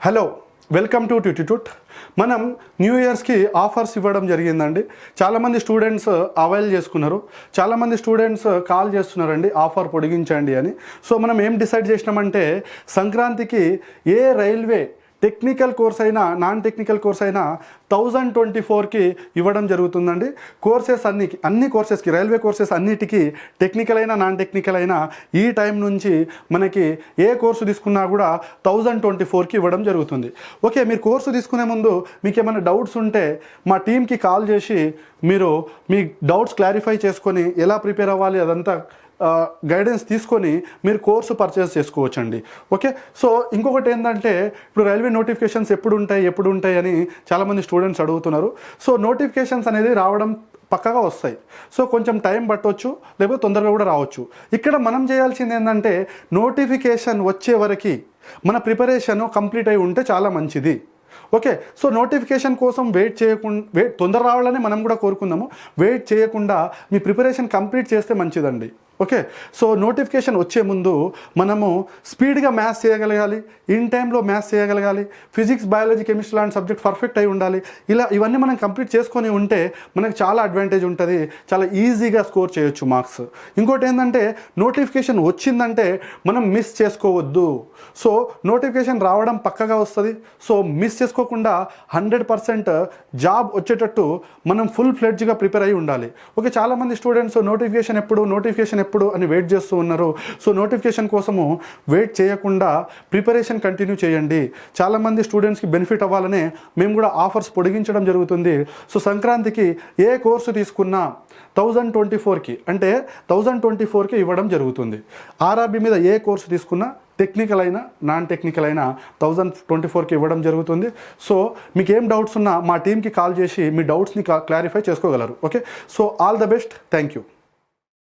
Hello, welcome to ట్యూటిట్యూట్. మనం new ఇయర్స్కి offers ఇవ్వడం జరిగిందండి. చాలామంది స్టూడెంట్స్ అవైల్ చేసుకున్నారు. చాలామంది స్టూడెంట్స్ కాల్ చేస్తున్నారండి ఆఫర్ పొడిగించండి అని. సో మనం ఏం డిసైడ్ చేసినామంటే సంక్రాంతికి ఏ రైల్వే టెక్నికల్ కోర్స్ అయినా నాన్ టెక్నికల్ కోర్స్ అయినా 1024కి ఇవ్వడం జరుగుతుందండి. కోర్సెస్ అన్ని కోర్సెస్కి రైల్వే కోర్సెస్ అన్నిటికీ టెక్నికల్ అయినా నాన్ టెక్నికల్ అయినా ఈ టైం నుంచి మనకి ఏ కోర్సు తీసుకున్నా కూడా 1024కి ఇవ్వడం జరుగుతుంది. ఓకే, మీరు కోర్సు తీసుకునే ముందు మీకు ఏమైనా డౌట్స్ ఉంటే మా టీంకి కాల్ చేసి మీరు మీ డౌట్స్ క్లారిఫై చేసుకొని ఎలా ప్రిపేర్ అవ్వాలి అదంతా గైడెన్స్ తీసుకొని మీరు కోర్సు పర్చేస్ చేసుకోవచ్చండి. ఓకే, సో ఇంకొకటి ఏంటంటే ఇప్పుడు రైల్వే నోటిఫికేషన్స్ ఎప్పుడు ఉంటాయి అని చాలామంది స్టూడెంట్స్ అడుగుతున్నారు. సో నోటిఫికేషన్స్ అనేది రావడం పక్కగా వస్తాయి. సో కొంచెం టైం పట్టవచ్చు, లేకపోతే తొందరగా కూడా రావచ్చు. ఇక్కడ మనం చేయాల్సింది ఏంటంటే నోటిఫికేషన్ వచ్చే వరకు మన ప్రిపరేషన్ కంప్లీట్ అయి ఉంటే చాలా మంచిది. ఓకే, సో నోటిఫికేషన్ కోసం తొందర రావాలని మనం కూడా కోరుకుందాము. వెయిట్ చేయకుండా మీ ప్రిపరేషన్ కంప్లీట్ చేస్తే మంచిదండి. ఓకే, సో నోటిఫికేషన్ వచ్చే ముందు మనము స్పీడ్గా మ్యాథ్స్ చేయగలగాలి, ఇన్ టైంలో మ్యాథ్స్ చేయగలగాలి, ఫిజిక్స్ బయాలజీ కెమిస్ట్రీ లాంటి సబ్జెక్ట్ పర్ఫెక్ట్ అయి ఉండాలి. ఇవన్నీ మనం కంప్లీట్ చేసుకొని ఉంటే మనకు చాలా అడ్వాంటేజ్ ఉంటుంది, చాలా ఈజీగా స్కోర్ చేయొచ్చు మార్క్స్. ఇంకోటి ఏంటంటే నోటిఫికేషన్ వచ్చిందంటే మనం మిస్ చేసుకోవద్దు. సో నోటిఫికేషన్ రావడం పక్కగా వస్తుంది. సో మిస్ చేసుకోకుండా 100% జాబ్ వచ్చేటట్టు మనం ఫుల్ ఫ్లెడ్జ్గా ప్రిపేర్ అయి ఉండాలి. ఓకే, చాలామంది స్టూడెంట్స్ నోటిఫికేషన్ ఎప్పుడు అని వెయిట్ చేస్తూ ఉన్నారు. సో నోటిఫికేషన్ కోసము వెయిట్ చేయకుండా ప్రిపరేషన్ కంటిన్యూ చేయండి. చాలామంది స్టూడెంట్స్కి బెనిఫిట్ అవ్వాలనే మేము కూడా ఆఫర్స్ పొడిగించడం జరుగుతుంది. సో సంక్రాంతికి ఏ కోర్సు తీసుకున్నా 1024కి అంటే 1024కి ఇవ్వడం జరుగుతుంది. ఆర్ఆర్బీ మీద ఏ కోర్సు తీసుకున్నా టెక్నికల్ అయినా నాన్ టెక్నికల్ అయినా 1024కి ఇవ్వడం జరుగుతుంది. సో మీకు ఏం డౌట్స్ ఉన్నా మా టీంకి కాల్ చేసి మీ డౌట్స్ని క్లారిఫై చేసుకోగలరు. Okay, so all the best. Thank you.